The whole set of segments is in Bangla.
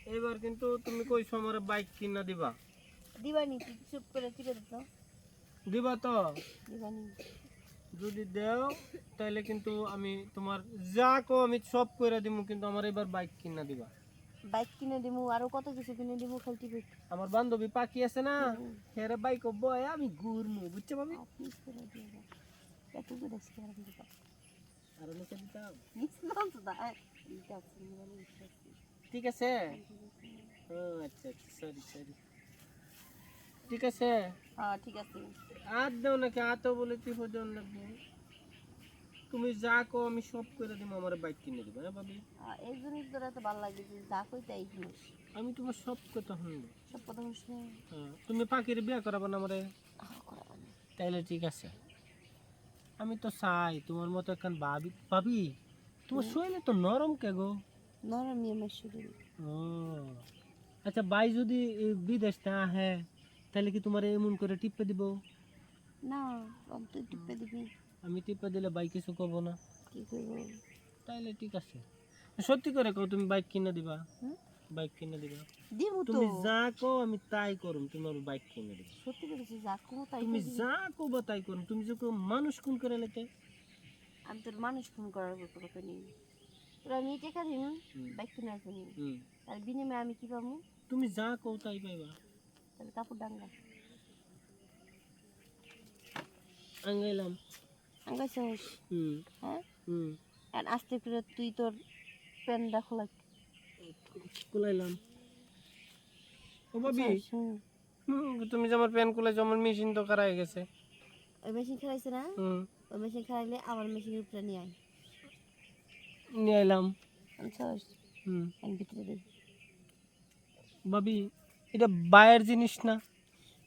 এবার কিন্তু তুমি কই সময় বাইক কিনা দিবা? দিবানি, তুই চুপ করে টিপে দিত। দিবা তো? দিবানি। যদি দেও তাহলে কিন্তু আমি তোমার যা কো আমি সব কইরা দিমু, কিন্তু আমার এবার বাইক কিনা দিবা। বাইক কিনে দিমু, আরো কত কিছু কিনে দিমু, খালি টিপে। আমার বান্ধবী পাখি আছে না, হেরে বাইক বয় আমি ঘুরমু, বুঝছো ভাবি? মিস করে দিয়ে যা। এত করে দেখছি আর আমি দিতাম। আর নিচে দিতাম। মিস বলতো দা। ঠিক আছে, নিবানি বিশ্বাসী। ঠিক আছে। ও আচ্ছা আচ্ছা, সরি সরি। ঠিক আছে। হ্যাঁ ঠিক আছে। হাত দাও নাকি, হাতও বলে টিপো দেন লাগবে। তুমি যা কো আমি সব করে দিব, আমার বাইক কিনে দিবা। হ্যাঁ ভাবি? এই জন্যই তোর এত ভালো লাগে যে যা কই তাই শুনিস। আমি তোমার সব কথা শুনবো। সব কথা শুনিস না। হ্যাঁ, তুমি পাখির বিয়ে করাবো না আমারে? করাবো না। তাইলে ঠিক আছে। আমি তো চাই তোমার মতো একখান ভাবি। ভাবি তোমার শরীরে তো নরম কে গো? নরম আমার শরীর। ও আচ্ছা, ভাই যদি বিদেশ না আহে তাহলে কি তোমার এমন করে টিপে দিব? না, তুই টিপে দিবি। আমি টিপে দিলে ভাই কিছু করবো না? কি করবো? তাইলে ঠিক আছে। সত্যি করে কও, তুমি বাইক কিনে দিবা? বাইক কিনে দিবা? দিব তো। তুমি যা কও আমি তাই করুম, তোমার বাইক কিনে দিবা। সত্যি করেছি, যা কোনো তাই তুমি করবি। যা কবা তাই করুম। তুমি যে কেউ মানুষ খুন করে লেতে। আমি তোর মানুষ ফোন করার কথা নেই। তোর আমি টাকা দিন বাইক কেনার জন্য, তার বিনিময়ে আমি কি পাবো? তুমি যা কও তাই পাইবা। তাহলে কাপড় ডাঙ্গা আঙ্গাইলাম। আঙ্গাইছস? হুম হ্যাঁ। হুম আর আস্তে করে তুই তোর প্যান্টটা খোলা। কুলাইলাম। ও ভাবি, হুম। তুমি যে আমার প্যান কুলাইছো, আমার মেশিন তো খারাপ গেছে। ওই মেশিন খেলাইছে না? হুম, ওই মেশিন খেলাইলে আমার মেশিনের উপরে নিয়ে আয়। নিয়ে আইলাম। আনছস? হুম, আমি ভিতরে দিই। ভাবি এটা বাইরের জিনিস না?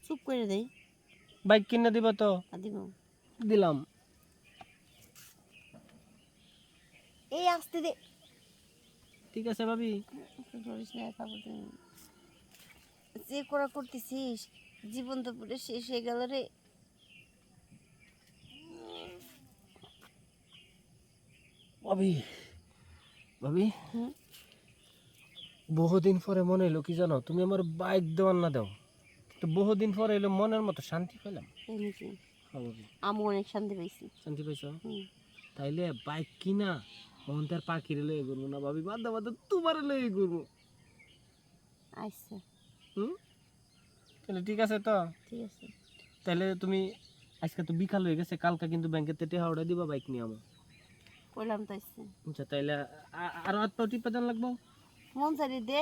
চুপ করে দেই। বাইক কিনে দিবা তো? দিব। দিলাম। এই আস্তে দে। ঠিক আছে ভাবি। ধরিস না, কাপড় দে। যে করা করতেছিস, জীবন তো পুরো শেষ হয়ে গেল রে। ভাবি ভাবি হুম। বহুদিন পরে মনে হলো কি জানো, তুমি আমার বাইক দেওয়ার না দাও, তো বহুদিন পরে এলো মনের মতো শান্তি পেলাম। এই নিচে হ্যাঁ ভাবি। আমি অনেক শান্তি পাইছি। শান্তি পাইছো? হুম। তাইলে বাইক কিনা মন তার পাখির লয়ে ঘুরবো না ভাবি, বাদ বাদ তোমার লয়ে ঘুরবো। আচ্ছা হুম, তাহলে ঠিক আছে তো? ঠিক আছে। তাহলে তুমি আজকে তো বিকাল হয়ে গেছে, কালকে কিন্তু ব্যাংকের থেকে টাকা উঠাই দিবা বাইক নিয়ে আমার। কইলাম তো আচ্ছা। আচ্ছা তাইলে আরো হাত পাও টিপে দেন লাগবো। মন চালি দে।